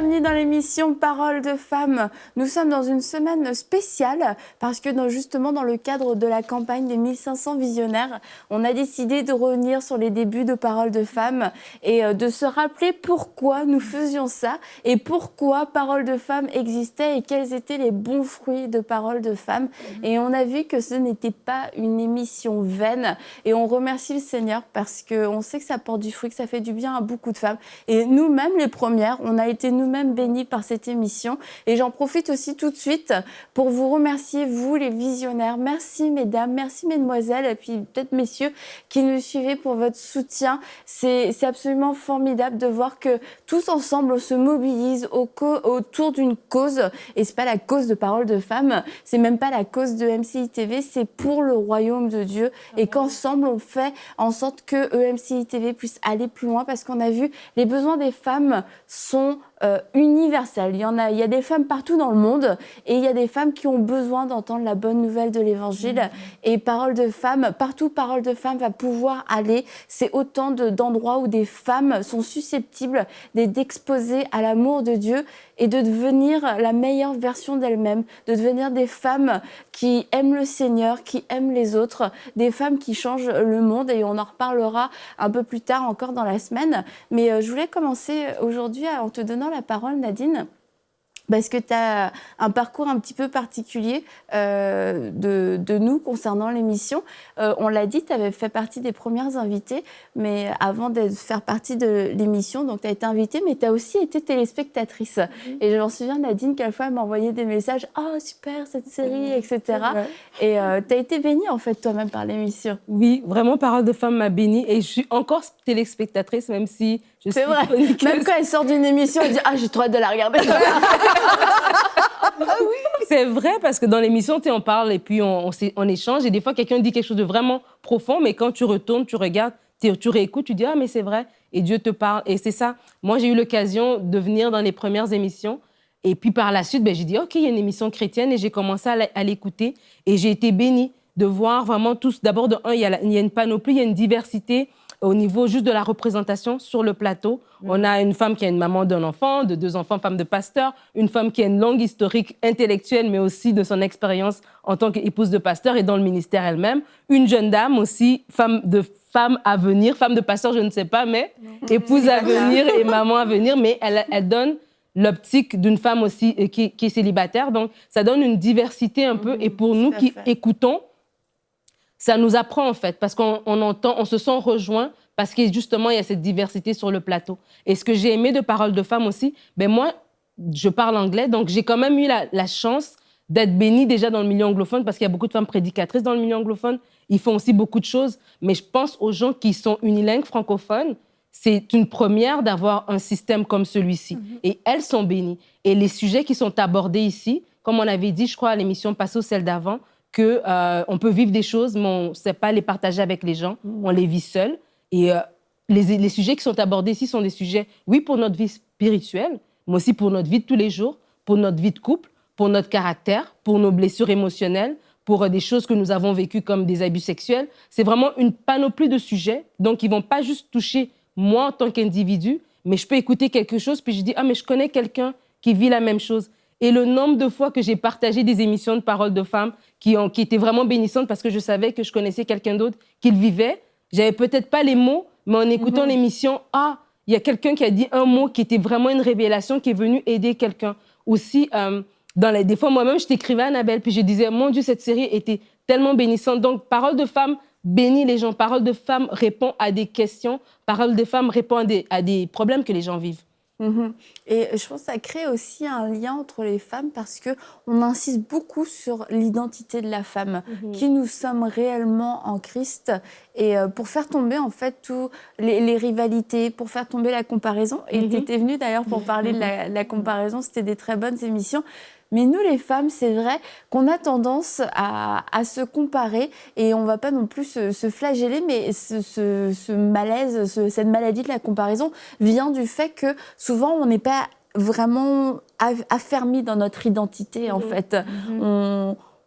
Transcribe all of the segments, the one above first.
bienvenue dans l'émission Paroles de femmes. Nous sommes dans une semaine spéciale parce que justement dans le cadre de la campagne des 1500 visionnaires, on a décidé de revenir sur les débuts de Paroles de femmes et de se rappeler pourquoi nous faisions ça et pourquoi Paroles de femmes existaient et quels étaient les bons fruits de Paroles de femmes. Et on a vu que ce n'était pas une émission vaine et on remercie le Seigneur parce qu'on sait que ça porte du fruit, que ça fait du bien à beaucoup de femmes. Et nous-mêmes, les premières, on a été nous-mêmes bénis par cette émission. Et j'en profite aussi tout de suite pour vous remercier, vous, les visionnaires. Merci, mesdames, merci, mesdemoiselles, et puis peut-être messieurs qui nous suivez pour votre soutien. C'est absolument formidable de voir que tous ensemble, on se mobilise autour d'une cause. Et ce n'est pas la cause de Paroles de femmes, c'est même pas la cause de MCI TV, c'est pour le royaume de Dieu. Et qu'ensemble, on fait en sorte que MCI TV puisse aller plus loin parce qu'on a vu les besoins des femmes sont universels. Il y a des femmes partout dans le monde et il y a des femmes qui ont besoin d'entendre la bonne nouvelle de l'Évangile. Et Paroles de femmes, partout Paroles de femmes va pouvoir aller. C'est autant d'endroits où des femmes sont susceptibles d'exposer à l'amour de Dieu et de devenir la meilleure version d'elles-mêmes, de devenir des femmes qui aiment le Seigneur, qui aiment les autres, des femmes qui changent le monde et on en reparlera un peu plus tard encore dans la semaine. Mais je voulais commencer aujourd'hui en te donnant la parole, Nadine, parce que tu as un parcours un petit peu particulier de nous concernant l'émission. On l'a dit, tu avais fait partie des premières invitées, mais avant de faire partie de l'émission, donc tu as été invitée, mais tu as aussi été téléspectatrice. Et je m'en souviens, Nadine, quelquefois, elle m'envoyait des messages « Oh, super, cette série, etc. » Et tu as été bénie, en fait, toi-même, par l'émission. Oui, vraiment, Paroles de femmes m'a bénie. Et je suis encore téléspectatrice, même si je suis chroniqueuse. Même quand elle sort d'une émission, elle dit « Ah, j'ai trop hâte de la regarder. » Ah oui, c'est vrai, parce que dans l'émission, on parle et puis on échange. Et des fois, quelqu'un dit quelque chose de vraiment profond, mais quand tu retournes, tu regardes, tu réécoutes, tu dis « Ah, mais c'est vrai. » Et Dieu te parle. Et c'est ça. Moi, j'ai eu l'occasion de venir dans les premières émissions. Et puis, par la suite, j'ai dit « OK, il y a une émission chrétienne. » Et j'ai commencé à l'écouter. Et j'ai été bénie de voir vraiment tous. D'abord, il y a une panoplie, il y a une diversité au niveau juste de la représentation sur le plateau. On a une femme qui a une maman d'un enfant, de 2 enfants, femme de pasteur, une femme qui a une longue historique intellectuelle, mais aussi de son expérience en tant qu'épouse de pasteur et dans le ministère elle-même. Une jeune dame aussi, femme à venir, femme de pasteur, je ne sais pas, mais épouse à venir et maman à venir, mais elle donne l'optique d'une femme aussi qui est célibataire. Donc, ça donne une diversité un peu. Et pour nous qui écoutons, ça nous apprend, en fait, parce qu'on entend, on se sent rejoint, parce que justement, il y a cette diversité sur le plateau. Et ce que j'ai aimé de Paroles de femmes aussi, moi, je parle anglais, donc j'ai quand même eu la chance d'être bénie déjà dans le milieu anglophone, parce qu'il y a beaucoup de femmes prédicatrices dans le milieu anglophone. Ils font aussi beaucoup de choses. Mais je pense aux gens qui sont unilingues francophones, c'est une première d'avoir un système comme celui-ci. Et elles sont bénies. Et les sujets qui sont abordés ici, comme on avait dit, je crois, à l'émission passée ou celle d'avant, qu'on peut vivre des choses, mais on ne sait pas les partager avec les gens. On les vit seuls. Et les sujets qui sont abordés ici sont des sujets, oui, pour notre vie spirituelle, mais aussi pour notre vie de tous les jours, pour notre vie de couple, pour notre caractère, pour nos blessures émotionnelles, pour des choses que nous avons vécues comme des abus sexuels. C'est vraiment une panoplie de sujets. Donc, ils ne vont pas juste toucher moi en tant qu'individu, mais je peux écouter quelque chose, puis je dis « Ah, mais je connais quelqu'un qui vit la même chose. » Et le nombre de fois que j'ai partagé des émissions de Paroles de femmes qui étaient vraiment bénissantes parce que je savais que je connaissais quelqu'un d'autre qui le vivait. J'avais peut-être pas les mots, mais en écoutant l'émission, il y a quelqu'un qui a dit un mot qui était vraiment une révélation, qui est venu aider quelqu'un. Aussi, des fois, moi-même, je t'écrivais, Annabelle, puis je disais, mon Dieu, cette série était tellement bénissante. Donc, Paroles de femmes bénit les gens. Paroles de femmes répond à des questions. Paroles de femmes répond à des problèmes que les gens vivent. Et je pense que ça crée aussi un lien entre les femmes parce qu'on insiste beaucoup sur l'identité de la femme, qui nous sommes réellement en Christ. Et pour faire tomber en fait tous les rivalités, pour faire tomber la comparaison. Et tu étais venue d'ailleurs pour parler de la comparaison, c'était des très bonnes émissions. Mais nous, les femmes, c'est vrai qu'on a tendance à se comparer et on ne va pas non plus se flageller, mais ce malaise, cette maladie de la comparaison vient du fait que souvent, on n'est pas vraiment affermi dans notre identité, en fait.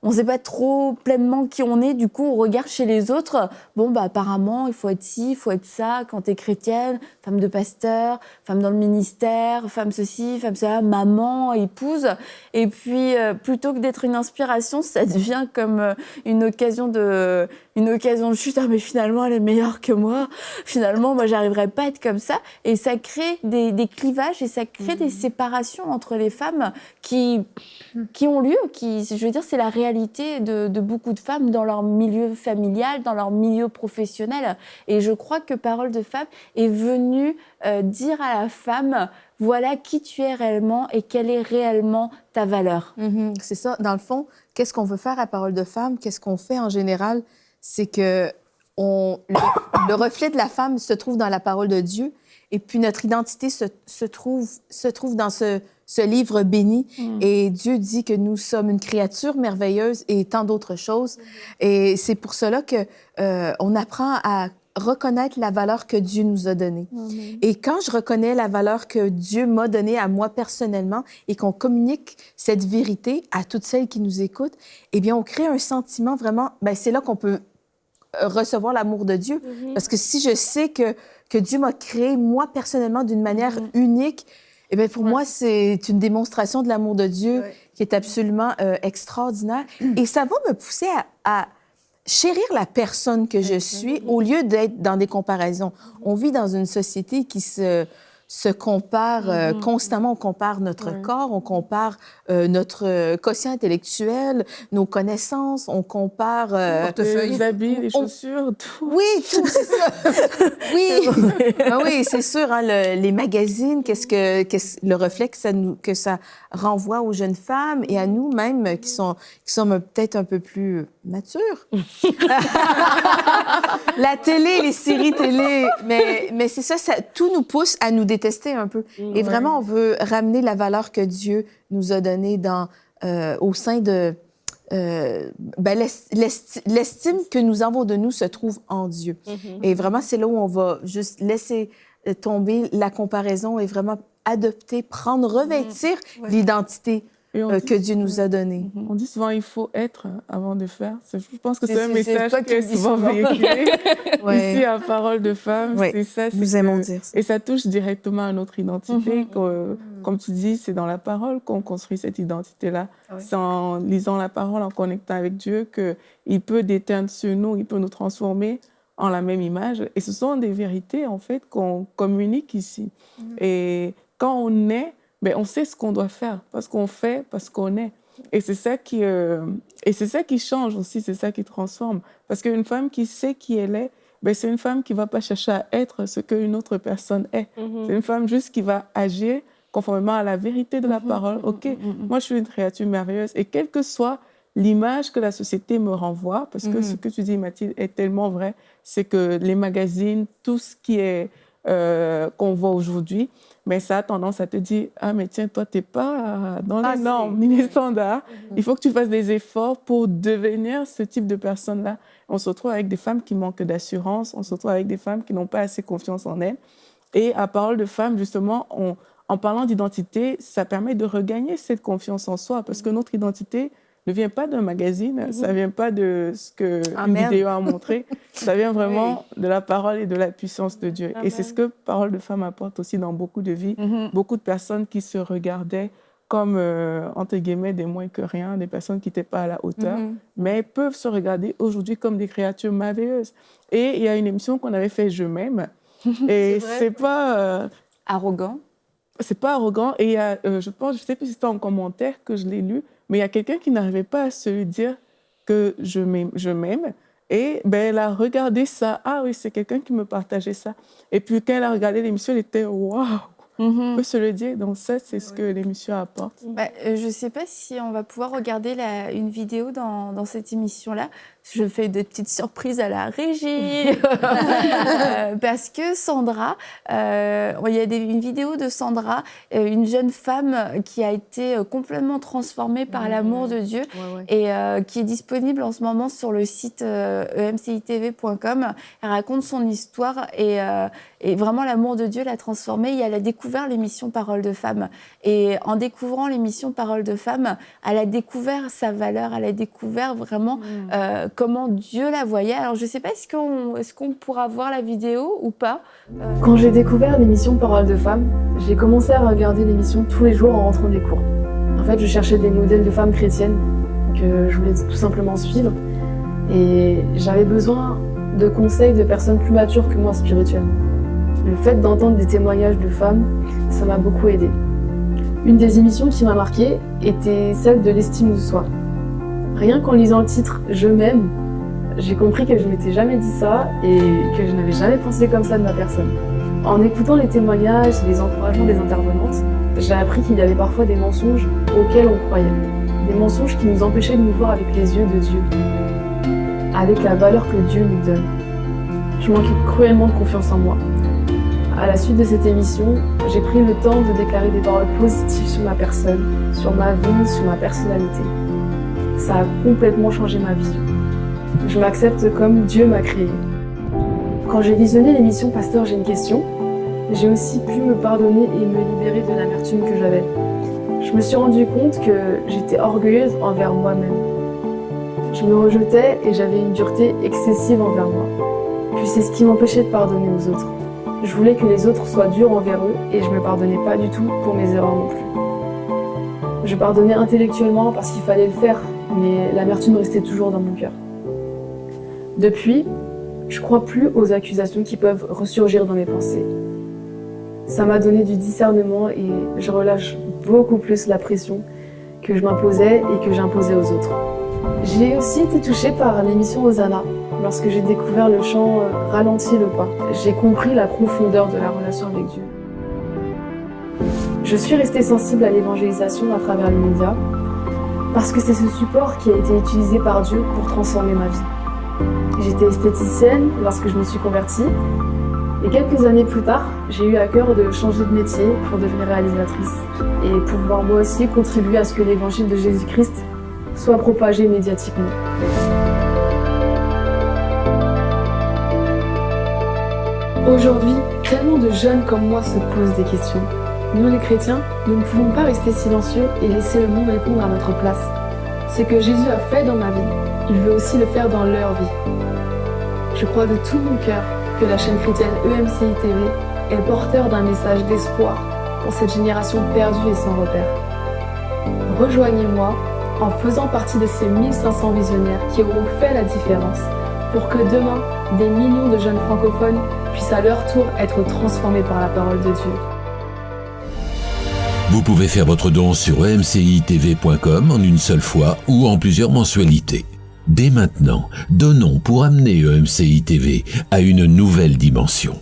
on sait pas trop pleinement qui on est. Du coup, on regarde chez les autres. Bon, bah, apparemment, il faut être ci, il faut être ça. Quand t'es chrétienne, femme de pasteur, femme dans le ministère, femme ceci, femme ça, maman, épouse. Et puis, plutôt que d'être une inspiration, ça devient comme une occasion de chute. Ah, mais finalement, elle est meilleure que moi. Finalement, moi, j'arriverai pas à être comme ça. Et ça crée des clivages et ça crée des séparations entre les femmes qui ont lieu. Je veux dire, c'est la réalité de beaucoup de femmes dans leur milieu familial, dans leur milieu professionnel. Et je crois que Parole de femme est venue dire à la femme, voilà qui tu es réellement et quelle est réellement ta valeur. C'est ça. Dans le fond, qu'est-ce qu'on veut faire à Parole de femme? Qu'est-ce qu'on fait en général? C'est que le reflet de la femme se trouve dans la parole de Dieu. Et puis notre identité se trouve dans ce livre béni. Et Dieu dit que nous sommes une créature merveilleuse et tant d'autres choses. Et c'est pour cela que on apprend à reconnaître la valeur que Dieu nous a donnée. Et quand je reconnais la valeur que Dieu m'a donnée à moi personnellement et qu'on communique cette vérité à toutes celles qui nous écoutent, eh bien, on crée un sentiment vraiment... Bien, c'est là qu'on peut recevoir l'amour de Dieu. Parce que si je sais que Dieu m'a créé, moi, personnellement, d'une manière unique, eh bien, pour moi, c'est une démonstration de l'amour de Dieu qui est absolument extraordinaire. Et ça va me pousser à chérir la personne que je suis au lieu d'être dans des comparaisons. On vit dans une société qui se compare constamment. On compare notre corps, on compare notre quotient intellectuel, nos connaissanses, on compare... portefeuille, les habits, les chaussures, tout. Oui, tout, c'est ça. Oui, oui, c'est sûr. Hein, les magazines, le reflet que ça renvoie aux jeunes femmes et à nous-mêmes qui sommes peut-être un peu plus matures. La télé, les séries télé, mais c'est ça, tout nous pousse à nous détester un peu. Et vraiment, on veut ramener la valeur que Dieu nous a donnée au sein de... l'estime que nous avons de nous se trouve en Dieu. Et vraiment, c'est là où on va juste laisser tomber la comparaison et vraiment adopter, revêtir l'identité que Dieu nous a donnée. On dit souvent il faut être avant de faire. Je pense que c'est un message qui est souvent véhiculé. Ici, à Parole de femme, c'est ça. Nous aimons dire ça. Et ça touche directement à notre identité. Comme tu dis, c'est dans la parole qu'on construit cette identité-là. C'est en lisant la parole, en connectant avec Dieu, qu'il peut déteindre sur nous, il peut nous transformer en la même image. Et ce sont des vérités, en fait, qu'on communique ici. Et quand on est, ben, on sait ce qu'on doit faire, parce qu'on fait, parce qu'on est. Et c'est ça qui change aussi, c'est ça qui transforme. Parce qu'une femme qui sait qui elle est, ben, c'est une femme qui ne va pas chercher à être ce qu'une autre personne est. C'est une femme juste qui va agir conformément à la vérité de la parole. OK, moi je suis une créature merveilleuse. Et quelle que soit l'image que la société me renvoie, parce que ce que tu dis, Mathilde, est tellement vrai, c'est que les magazines, tout ce qui est qu'on voit aujourd'hui, mais ça a tendance à te dire « Ah, mais tiens, toi, tu n'es pas dans les normes ni les standards. Il faut que tu fasses des efforts pour devenir ce type de personne-là. » On se retrouve avec des femmes qui manquent d'assurance, on se retrouve avec des femmes qui n'ont pas assez confiance en elles. Et à Parole de femme, justement, en parlant d'identité, ça permet de regagner cette confiance en soi, parce que notre identité ne vient pas d'un magazine, ça ne vient pas de ce qu'une vidéo a montré, ça vient vraiment de la parole et de la puissance de Dieu. Et c'est ce que Parole de femme apporte aussi dans beaucoup de vies. Beaucoup de personnes qui se regardaient comme, entre guillemets, des moins que rien, des personnes qui n'étaient pas à la hauteur, mais peuvent se regarder aujourd'hui comme des créatures merveilleuses. Et il y a une émission qu'on avait fait « Je m'aime », et c'est pas... arrogant. C'est pas arrogant. Et il y a, je sais plus si c'était en commentaire que je l'ai lu, mais il y a quelqu'un qui n'arrivait pas à se dire que je m'aime. Et ben, elle a regardé ça. Ah oui, c'est quelqu'un qui me partageait ça. Et puis quand elle a regardé l'émission, elle était « Waouh !» On peut se le dire. Donc ça, c'est ce que l'émission apporte. Bah, je ne sais pas si on va pouvoir regarder une vidéo dans cette émission-là. Je fais de petites surprises à la régie. Parce que Sandra, il y a une vidéo de Sandra, une jeune femme qui a été complètement transformée par l'amour de Dieu et qui est disponible en ce moment sur le site emcitv.com. Elle raconte son histoire et vraiment l'amour de Dieu l'a transformée. Il y a la découverte découvert l'émission Parole de Femme. Et en découvrant l'émission Parole de Femme, elle a découvert sa valeur, elle a découvert vraiment comment Dieu la voyait. Alors je ne sais pas, est-ce qu'on pourra voir la vidéo ou pas? Quand j'ai découvert l'émission Parole de Femme, j'ai commencé à regarder l'émission tous les jours en rentrant des cours. En fait, je cherchais des modèles de femmes chrétiennes que je voulais tout simplement suivre. Et j'avais besoin de conseils de personnes plus matures que moi spirituellement. Le fait d'entendre des témoignages de femmes, ça m'a beaucoup aidée. Une des émissions qui m'a marquée était celle de l'estime de soi. Rien qu'en lisant le titre « Je m'aime », j'ai compris que je ne m'étais jamais dit ça et que je n'avais jamais pensé comme ça de ma personne. En écoutant les témoignages et les encouragements des intervenantes, j'ai appris qu'il y avait parfois des mensonges auxquels on croyait. Des mensonges qui nous empêchaient de nous voir avec les yeux de Dieu, avec la valeur que Dieu nous donne. Je manquais cruellement de confiance en moi. À la suite de cette émission, j'ai pris le temps de déclarer des paroles positives sur ma personne, sur ma vie, sur ma personnalité. Ça a complètement changé ma vie. Je m'accepte comme Dieu m'a créée. Quand j'ai visionné l'émission Pasteur, j'ai une question, j'ai aussi pu me pardonner et me libérer de l'amertume que j'avais. Je me suis rendu compte que j'étais orgueilleuse envers moi-même. Je me rejetais et j'avais une dureté excessive envers moi. Puis c'est ce qui m'empêchait de pardonner aux autres. Je voulais que les autres soient durs envers eux et je ne me pardonnais pas du tout pour mes erreurs non plus. Je pardonnais intellectuellement parce qu'il fallait le faire, mais l'amertume restait toujours dans mon cœur. Depuis, je ne crois plus aux accusations qui peuvent ressurgir dans mes pensées. Ça m'a donné du discernement et je relâche beaucoup plus la pression que je m'imposais et que j'imposais aux autres. J'ai aussi été touchée par l'émission Hosanna. Lorsque j'ai découvert le chant « Ralentis le pas », j'ai compris la profondeur de la relation avec Dieu. Je suis restée sensible à l'évangélisation à travers les médias parce que c'est ce support qui a été utilisé par Dieu pour transformer ma vie. J'étais esthéticienne lorsque je me suis convertie et quelques années plus tard, j'ai eu à cœur de changer de métier pour devenir réalisatrice et pouvoir moi aussi contribuer à ce que l'évangile de Jésus-Christ soit propagé médiatiquement. Aujourd'hui, tellement de jeunes comme moi se posent des questions. Nous les chrétiens, nous ne pouvons pas rester silencieux et laisser le monde répondre à notre place. Ce que Jésus a fait dans ma vie, il veut aussi le faire dans leur vie. Je crois de tout mon cœur que la chaîne chrétienne EMCI TV est porteur d'un message d'espoir pour cette génération perdue et sans repère. Rejoignez-moi en faisant partie de ces 1500 visionnaires qui auront fait la différence pour que demain, des millions de jeunes francophones puissent à leur tour être transformés par la parole de Dieu. Vous pouvez faire votre don sur emcitv.com en une seule fois ou en plusieurs mensualités. Dès maintenant, donnons pour amener EMCI TV à une nouvelle dimension.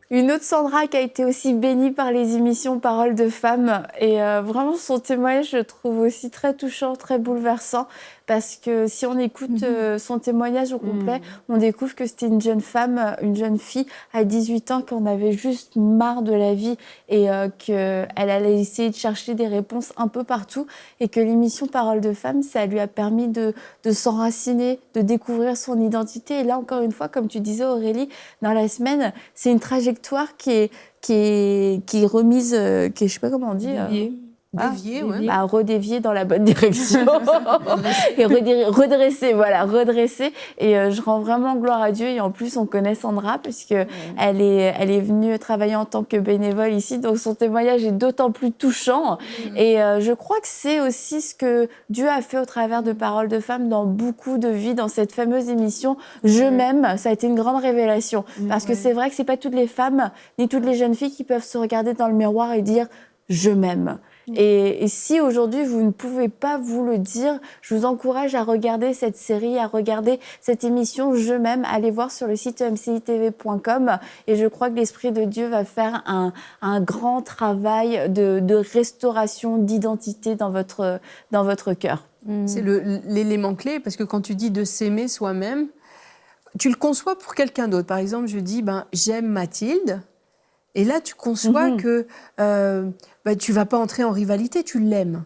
Une autre Sandra qui a été aussi bénie par les émissions Paroles de Femmes et vraiment son témoignage je trouve aussi très touchant, très bouleversant parce que si on écoute son témoignage au complet, on découvre que c'était une jeune femme, une jeune fille à 18 ans qui en avait juste marre de la vie et qu'elle allait essayer de chercher des réponses un peu partout et que l'émission Paroles de Femmes, ça lui a permis de s'enraciner, de découvrir son identité et là encore une fois, comme tu disais Aurélie, dans la semaine, c'est une trajectoire qui est remise, qui est, je sais pas comment on dit. Dévié, ouais. Redévier dans la bonne direction et redresser, voilà, redresser. Et je rends vraiment gloire à Dieu. Et en plus, on connaît Sandra puisque elle est venue travailler en tant que bénévole ici. Donc son témoignage est d'autant plus touchant. Et je crois que c'est aussi ce que Dieu a fait au travers de Paroles de Femmes dans beaucoup de vies, dans cette fameuse émission Je m'aime. Ça a été une grande révélation parce que c'est vrai que c'est pas toutes les femmes ni toutes les jeunes filles qui peuvent se regarder dans le miroir et dire je m'aime. Et si aujourd'hui vous ne pouvez pas vous le dire, je vous encourage à regarder cette série, à regarder cette émission Je m'aime, allez voir sur le site emcitv.com et je crois que l'Esprit de Dieu va faire un grand travail de restauration d'identité dans votre cœur. C'est l'élément clé parce que quand tu dis de s'aimer soi-même, tu le conçois pour quelqu'un d'autre. Par exemple, je dis j'aime Mathilde. Et là, tu conçois que tu ne vas pas entrer en rivalité, tu l'aimes.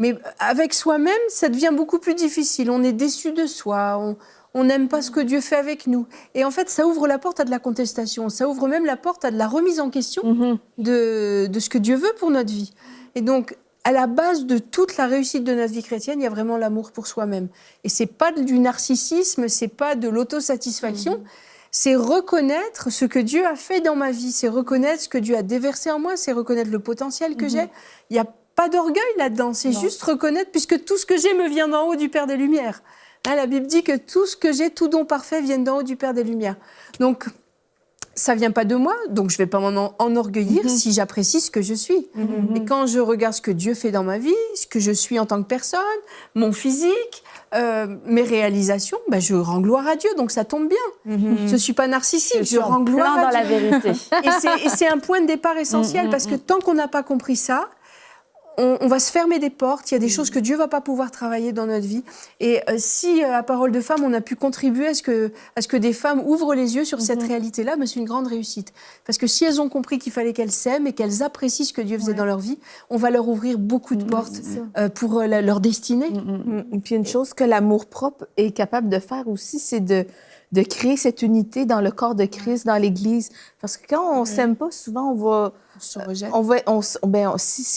Mais avec soi-même, ça devient beaucoup plus difficile. On est déçu de soi, on n'aime pas ce que Dieu fait avec nous. Et en fait, ça ouvre la porte à de la contestation, ça ouvre même la porte à de la remise en question de ce que Dieu veut pour notre vie. Et donc, à la base de toute la réussite de notre vie chrétienne, il y a vraiment l'amour pour soi-même. Et c'est pas du narcissisme, c'est pas de l'autosatisfaction, c'est reconnaître ce que Dieu a fait dans ma vie, c'est reconnaître ce que Dieu a déversé en moi, c'est reconnaître le potentiel que j'ai. Il n'y a pas d'orgueil là-dedans, c'est juste reconnaître, puisque tout ce que j'ai me vient d'en haut du Père des Lumières. Hein, la Bible dit que tout ce que j'ai, tout don parfait, vient d'en haut du Père des Lumières. Donc, ça vient pas de moi, donc je vais pas m'en enorgueillir si j'apprécie ce que je suis. Et quand je regarde ce que Dieu fait dans ma vie, ce que je suis en tant que personne, mon physique, mes réalisations, ben je rends gloire à Dieu, donc ça tombe bien. Je suis pas narcissique, je rends gloire à dans Dieu. la vérité. Et c'est un point de départ essentiel, parce que tant qu'on n'a pas compris ça, on va se fermer des portes, il y a des choses que Dieu va pas pouvoir travailler dans notre vie. Et si à Parole de Femme, on a pu contribuer à ce que des femmes ouvrent les yeux sur cette réalité-là, ben, c'est une grande réussite. Parce que si elles ont compris qu'il fallait qu'elles s'aiment et qu'elles apprécient ce que Dieu faisait dans leur vie, on va leur ouvrir beaucoup de portes pour leur destinée. Et puis une chose que l'amour-propre est capable de faire aussi, c'est de créer cette unité dans le corps de Christ, dans l'Église. Parce que quand on s'aime pas, souvent, si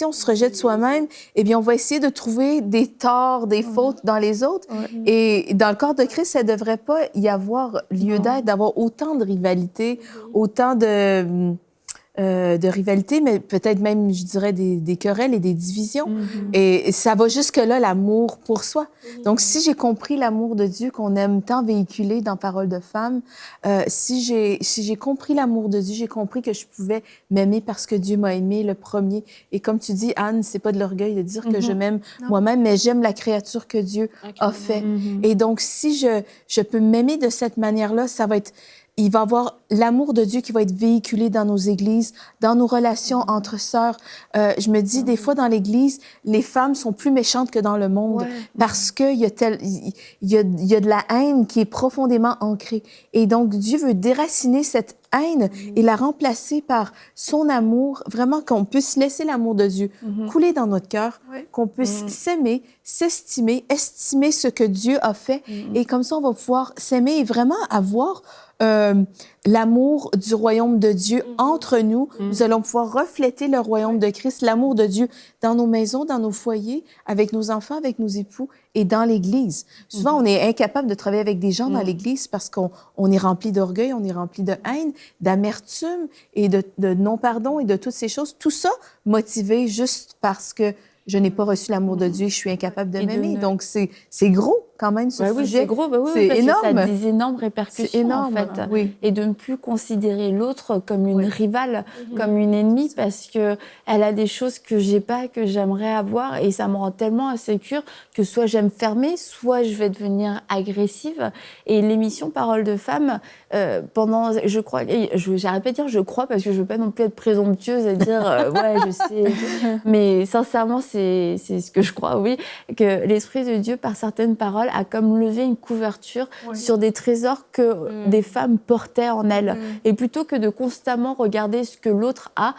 on se rejette soi-même, eh bien, on va essayer de trouver des torts, des fautes dans les autres. Et dans le corps de Christ, ça ne devrait pas y avoir lieu d'être, d'avoir autant de rivalité, autant de rivalité, mais peut-être même, je dirais, des querelles et des divisions. Et ça va jusque-là, l'amour pour soi. Donc, si j'ai compris l'amour de Dieu qu'on aime tant véhiculer dans Parole de Femme, si j'ai compris l'amour de Dieu, j'ai compris que je pouvais m'aimer parce que Dieu m'a aimé le premier. Et comme tu dis, Anne, c'est pas de l'orgueil de dire que je m'aime moi-même, mais j'aime la créature que Dieu a fait. Et donc, si je peux m'aimer de cette manière-là, il va y avoir l'amour de Dieu qui va être véhiculé dans nos églises, dans nos relations entre sœurs. Je me dis, des fois, dans l'Église, les femmes sont plus méchantes que dans le monde parce qu'il y a de la haine qui est profondément ancrée. Et donc, Dieu veut déraciner cette haine et la remplacer par son amour, vraiment qu'on puisse laisser l'amour de Dieu couler dans notre cœur, qu'on puisse s'aimer, s'estimer, estimer ce que Dieu a fait. Et comme ça, on va pouvoir s'aimer et vraiment avoir l'amour du royaume de Dieu entre nous. Nous allons pouvoir refléter le royaume de Christ, l'amour de Dieu dans nos maisons, dans nos foyers, avec nos enfants, avec nos époux et dans l'Église. Souvent, on est incapable de travailler avec des gens dans l'Église parce qu'on est rempli d'orgueil, on est rempli de haine, d'amertume et de non-pardon et de toutes ces choses. Tout ça motivé juste parce que je n'ai pas reçu l'amour de Dieu et je suis incapable de m'aimer. Donc, c'est gros quand même, ce sujet. Oui, c'est gros, c'est énorme. Ça a des énormes répercussions, c'est énorme, en fait. Oui. Et de ne plus considérer l'autre comme une rivale, comme une ennemie, parce qu'elle a des choses que j'ai pas, que j'aimerais avoir, et ça me rend tellement insécure que soit j'aime fermer, soit je vais devenir agressive. Et l'émission Parole de Femme, je crois, j'arrête pas de dire je crois, parce que je veux pas non plus être présomptueuse et dire ouais, je sais. Mais sincèrement, c'est ce que je crois, oui, que l'Esprit de Dieu, par certaines paroles, a comme levé une couverture sur des trésors que des femmes portaient en elles. Et plutôt que de constamment regarder ce que l'autre a,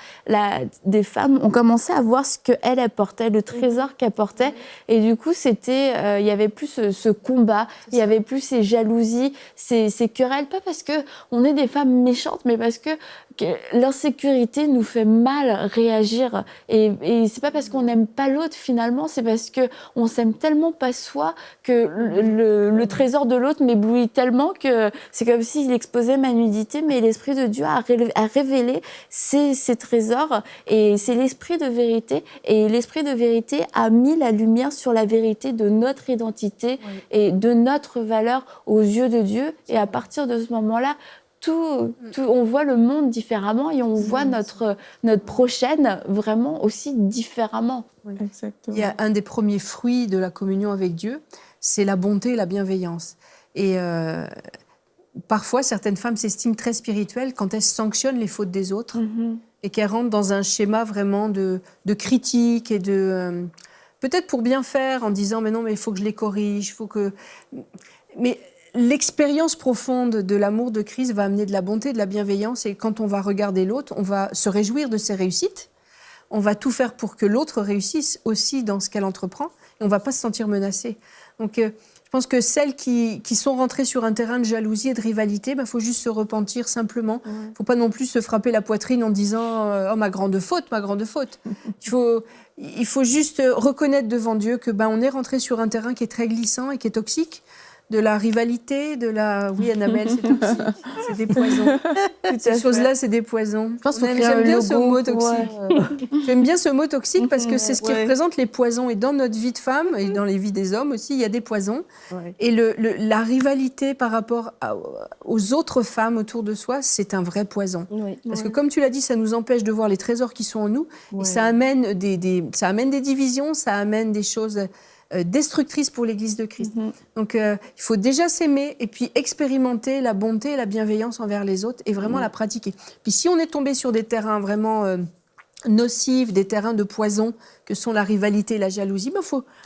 des femmes ont commencé à voir ce qu'elle portait, le trésor qu'elle portait. Et du coup, il y avait plus ce combat, il y avait plus ces jalousies, ces querelles, pas parce qu'on est des femmes méchantes, mais parce que l'insécurité nous fait mal réagir. Et c'est pas parce qu'on n'aime pas l'autre, finalement, c'est parce qu'on s'aime tellement pas soi que le trésor de l'autre m'éblouit tellement que c'est comme s'il exposait ma nudité, mais l'Esprit de Dieu a révélé ces trésors, et c'est l'Esprit de vérité, et l'Esprit de vérité a mis la lumière sur la vérité de notre identité et de notre valeur aux yeux de Dieu, et à partir de ce moment-là, on voit le monde différemment et on voit notre prochaine vraiment aussi différemment. Exactement. Il y a un des premiers fruits de la communion avec Dieu, c'est la bonté et la bienveillance. Et parfois, certaines femmes s'estiment très spirituelles quand elles sanctionnent les fautes des autres et qu'elles rentrent dans un schéma vraiment de critique et de... peut-être pour bien faire, en disant « mais non, mais il faut que je les corrige, il faut que... » Mais l'expérience profonde de l'amour de Christ va amener de la bonté, de la bienveillance, et quand on va regarder l'autre, on va se réjouir de ses réussites, on va tout faire pour que l'autre réussisse aussi dans ce qu'elle entreprend, et on ne va pas se sentir menacé. Donc, je pense que celles qui sont rentrées sur un terrain de jalousie et de rivalité, faut juste se repentir simplement. Il ne faut pas non plus se frapper la poitrine en disant « Oh, ma grande faute, ma grande faute ». Il faut juste reconnaître devant Dieu que on est rentré sur un terrain qui est très glissant et qui est toxique. De la rivalité, de la... Oui, Annabelle, c'est toxique. C'est des poisons. Toutes ces choses-là, c'est des poisons. Je pense J'aime bien ce mot toxique. J'aime bien ce mot toxique parce que c'est ce qui représente les poisons. Et dans notre vie de femme, et dans les vies des hommes aussi, il y a des poisons. Ouais. Et la rivalité par rapport aux autres femmes autour de soi, c'est un vrai poison. Oui. Parce que comme tu l'as dit, ça nous empêche de voir les trésors qui sont en nous. Et ça amène des divisions, ça amène des choses... destructrice pour l'Église de Christ. Donc, il faut déjà s'aimer et puis expérimenter la bonté et la bienveillance envers les autres et vraiment la pratiquer. Puis si on est tombé sur des terrains vraiment nocifs, des terrains de poison que sont la rivalité et la jalousie,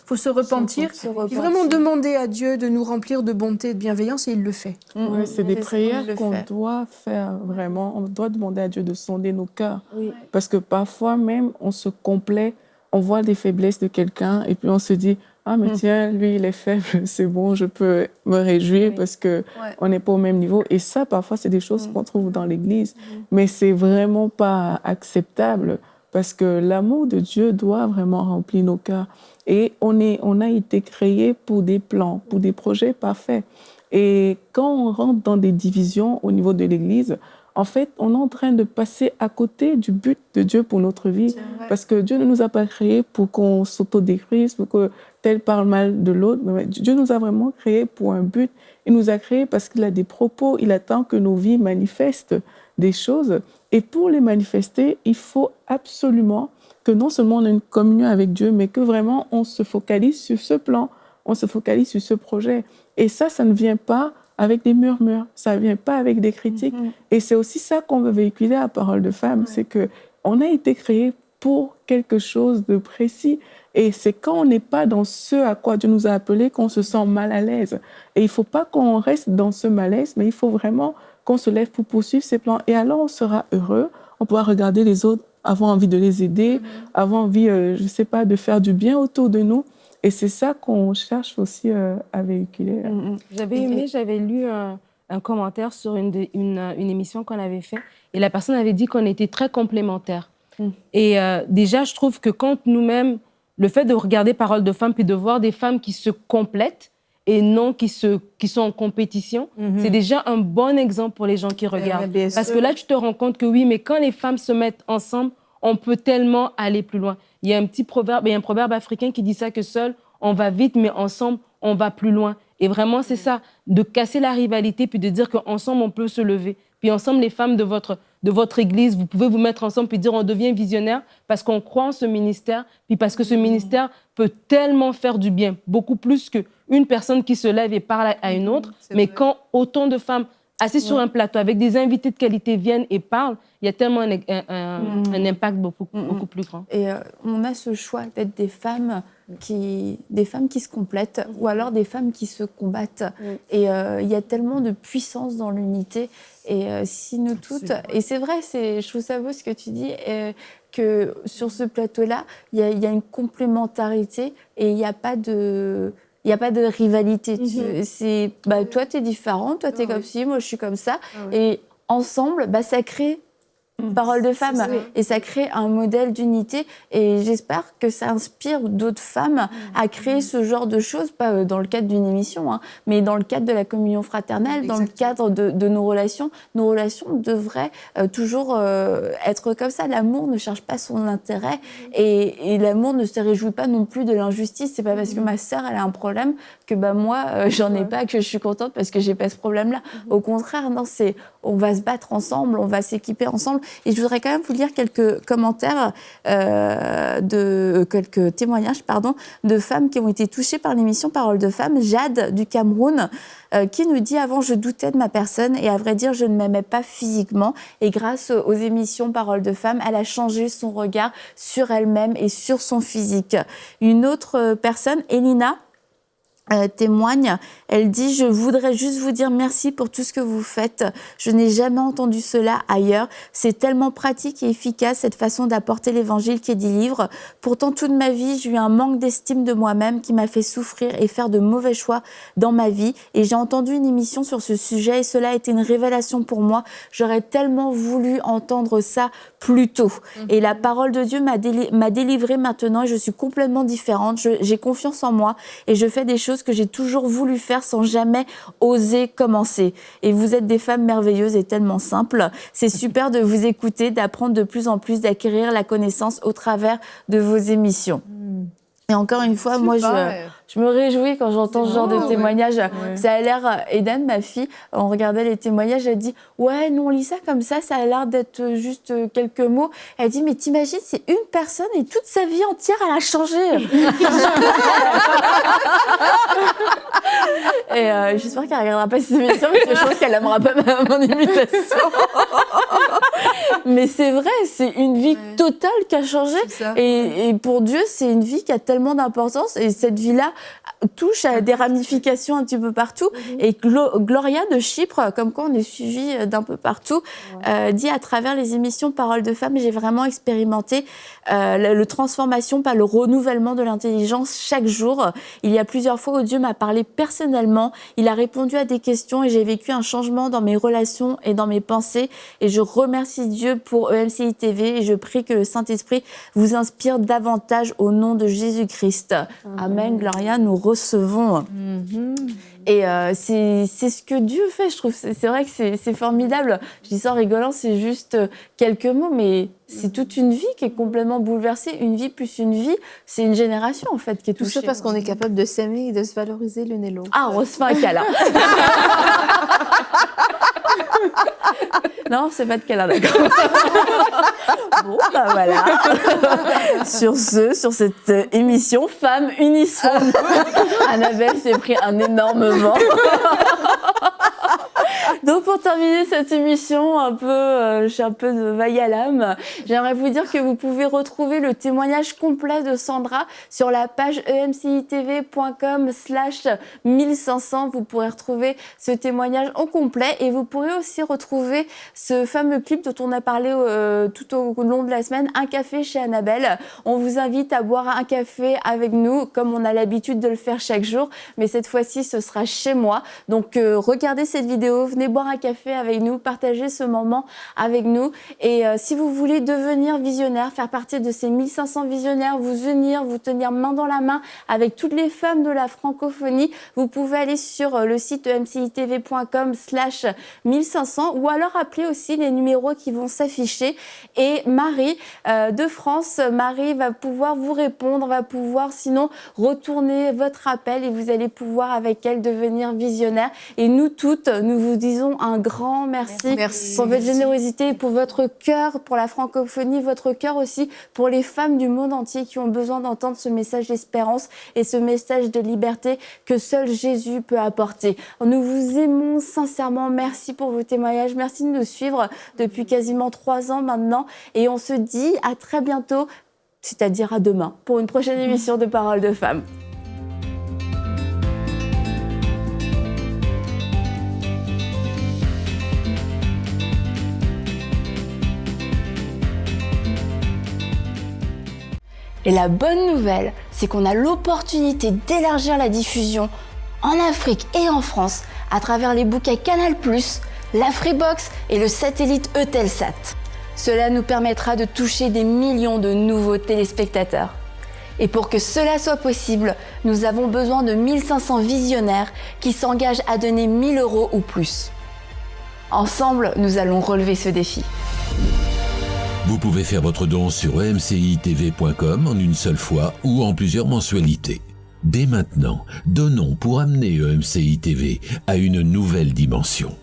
faut se repentir et vraiment demander à Dieu de nous remplir de bonté et de bienveillance et il le fait. Oui, c'est des prières qu'on doit faire vraiment. On doit demander à Dieu de sonder nos cœurs. Oui. Parce que parfois même, on se complaît, on voit des faiblesses de quelqu'un et puis on se dit « Ah, mais tiens, lui, il est faible, c'est bon, je peux me réjouir parce qu'on n'est pas au même niveau. » Et ça, parfois, c'est des choses qu'on trouve dans l'Église. Mais c'est vraiment pas acceptable parce que l'amour de Dieu doit vraiment remplir nos cœurs. Et on a été créés pour des plans, pour des projets parfaits. Et quand on rentre dans des divisions au niveau de l'Église, en fait, on est en train de passer à côté du but de Dieu pour notre vie. Parce que Dieu ne nous a pas créés pour qu'on s'autodétruise, pour que tel parle mal de l'autre. Dieu nous a vraiment créés pour un but. Il nous a créés parce qu'il a des propos. Il attend que nos vies manifestent des choses. Et pour les manifester, il faut absolument que non seulement on ait une communion avec Dieu, mais que vraiment on se focalise sur ce plan, on se focalise sur ce projet. Et ça ne vient pas avec des murmures, ça ne vient pas avec des critiques. Et c'est aussi ça qu'on veut véhiculer à Parole de Femme, c'est qu'on a été créé pour quelque chose de précis. Et c'est quand on n'est pas dans ce à quoi Dieu nous a appelés qu'on se sent mal à l'aise. Et il ne faut pas qu'on reste dans ce malaise, mais il faut vraiment qu'on se lève pour poursuivre ces plans. Et alors, on sera heureux, on pourra regarder les autres, avoir envie de les aider, avoir envie, je ne sais pas, de faire du bien autour de nous. Et c'est ça qu'on cherche aussi à véhiculer. J'avais lu un commentaire sur une émission qu'on avait faite et la personne avait dit qu'on était très complémentaires. Et déjà, je trouve que quand nous-mêmes, le fait de regarder Parole de Femme puis de voir des femmes qui se complètent et non qui sont en compétition, c'est déjà un bon exemple pour les gens qui regardent. Parce que là, tu te rends compte que oui, mais quand les femmes se mettent ensemble, on peut tellement aller plus loin. Il y a un proverbe africain qui dit ça, que seul, on va vite, mais ensemble, on va plus loin. Et vraiment, c'est ça, de casser la rivalité, puis de dire qu'ensemble, on peut se lever. Puis ensemble, les femmes de votre église, vous pouvez vous mettre ensemble puis dire on devient visionnaire parce qu'on croit en ce ministère, puis parce que ce ministère peut tellement faire du bien, beaucoup plus qu'une personne qui se lève et parle à une autre. Mais quand autant de femmes assises sur un plateau avec des invités de qualité viennent et parlent, il y a tellement un impact beaucoup plus grand. Et on a ce choix d'être des femmes qui se complètent ou alors des femmes qui se combattent. Et il y a tellement de puissance dans l'unité. Et si nous toutes... Et c'est vrai, je trouve ça beau ce que tu dis, que sur ce plateau-là, il y a une complémentarité et il n'y a pas de... Il n'y a pas de rivalité. Toi, tu es différente, toi, tu es comme ci, moi, je suis comme ça. Et ensemble, ça crée Parole de Femme. Et ça crée un modèle d'unité. Et j'espère que ça inspire d'autres femmes à créer ce genre de choses, pas dans le cadre d'une émission, mais dans le cadre de la communion fraternelle, dans le cadre de nos relations. Nos relations devraient toujours être comme ça. L'amour ne cherche pas son intérêt et l'amour ne se réjouit pas non plus de l'injustice. C'est pas parce que ma sœur, elle a un problème que moi, j'en ai pas, que je suis contente parce que j'ai pas ce problème-là. Au contraire, non, on va se battre ensemble, on va s'équiper ensemble. Et je voudrais quand même vous lire quelques commentaires, quelques témoignages, de femmes qui ont été touchées par l'émission Parole de Femme. Jade du Cameroun, qui nous dit « Avant, je doutais de ma personne et à vrai dire, je ne m'aimais pas physiquement. Et grâce aux émissions Parole de Femme, elle a changé son regard sur elle-même et sur son physique. » Une autre personne, Elina, témoigne. Elle dit « Je voudrais juste vous dire merci pour tout ce que vous faites. Je n'ai jamais entendu cela ailleurs. C'est tellement pratique et efficace, cette façon d'apporter l'évangile qui est dit livre. Pourtant, toute ma vie, j'ai eu un manque d'estime de moi-même qui m'a fait souffrir et faire de mauvais choix dans ma vie. Et j'ai entendu une émission sur ce sujet et cela a été une révélation pour moi. J'aurais tellement voulu entendre ça plus tôt. Et la parole de Dieu m'a délivrée maintenant et je suis complètement différente. J'ai confiance en moi et je fais des choses que j'ai toujours voulu faire sans jamais oser commencer. Et vous êtes des femmes merveilleuses et tellement simples. C'est super de vous écouter, d'apprendre de plus en plus, d'acquérir la connaissance au travers de vos émissions. Et encore une fois, moi, je me réjouis quand j'entends ce genre de témoignage. Ouais. Ça a l'air... Eden, ma fille, on regardait les témoignages, elle dit « Ouais, nous, on lit ça comme ça a l'air d'être juste quelques mots. » Elle dit « Mais t'imagines, c'est une personne et toute sa vie entière, elle a changé. » Et j'espère qu'elle ne regardera pas cette émission, parce que je pense qu'elle n'aimera pas mon imitation. Mais c'est vrai, c'est une vie totale qui a changé. Et pour Dieu, c'est une vie qui a tellement d'importance. Et cette vie-là touche à des ramifications un petit peu partout. Et Gloria de Chypre, comme quoi on est suivi d'un peu partout, dit à travers les émissions Paroles de femmes, j'ai vraiment expérimenté la transformation par le renouvellement de l'intelligence chaque jour. Il y a plusieurs fois où Dieu m'a parlé personnellement. Il a répondu à des questions et j'ai vécu un changement dans mes relations et dans mes pensées. Et je remercie Dieu pour EMCI TV et je prie que le Saint-Esprit vous inspire davantage au nom de Jésus-Christ. Amen, Gloria, nous recevons. Et c'est ce que Dieu fait, je trouve. C'est vrai que c'est formidable. Je dis ça en rigolant, c'est juste quelques mots, mais c'est toute une vie qui est complètement bouleversée. Une vie plus une vie, c'est une génération en fait qui est touchée. Tout ça parce qu'on est capable de s'aimer et de se valoriser l'une et l'autre. Ah, on se fait un câlin. Non, c'est pas de câlin, d'accord. Bon, bah voilà. Sur cette émission, Femmes unissons-nous. Annabelle s'est pris un énorme vent. Donc pour terminer cette émission, je suis un peu de vaille à l'âme, j'aimerais vous dire que vous pouvez retrouver le témoignage complet de Sandra sur la page emcitv.com/1500. Vous pourrez retrouver ce témoignage en complet et vous pourrez aussi retrouver ce fameux clip dont on a parlé tout au long de la semaine, Un café chez Annabelle. On vous invite à boire un café avec nous comme on a l'habitude de le faire chaque jour, mais cette fois-ci ce sera chez moi. Donc regardez cette vidéo, venez boire un café avec nous, partagez ce moment avec nous. Et si vous voulez devenir visionnaire, faire partie de ces 1500 visionnaires, vous unir, vous tenir main dans la main avec toutes les femmes de la francophonie, vous pouvez aller sur le site emcitv.com/1500 ou alors appeler aussi les numéros qui vont s'afficher. Et Marie de France, Marie va pouvoir vous répondre, va pouvoir sinon retourner votre appel et vous allez pouvoir avec elle devenir visionnaire. Et nous toutes, nous vous disons un grand merci pour votre générosité, pour votre cœur, pour la francophonie, votre cœur aussi pour les femmes du monde entier qui ont besoin d'entendre ce message d'espérance et ce message de liberté que seul Jésus peut apporter. Nous vous aimons sincèrement. Merci pour vos témoignages. Merci de nous suivre depuis quasiment 3 ans maintenant. Et on se dit à très bientôt, c'est-à-dire à demain, pour une prochaine émission de Paroles de femmes. Et la bonne nouvelle, c'est qu'on a l'opportunité d'élargir la diffusion en Afrique et en France à travers les bouquets Canal+, la Freebox et le satellite Eutelsat. Cela nous permettra de toucher des millions de nouveaux téléspectateurs. Et pour que cela soit possible, nous avons besoin de 1500 visionnaires qui s'engagent à donner 1 000 € ou plus. Ensemble, nous allons relever ce défi. Vous pouvez faire votre don sur emcitv.com en une seule fois ou en plusieurs mensualités. Dès maintenant, donnons pour amener EMCI TV à une nouvelle dimension.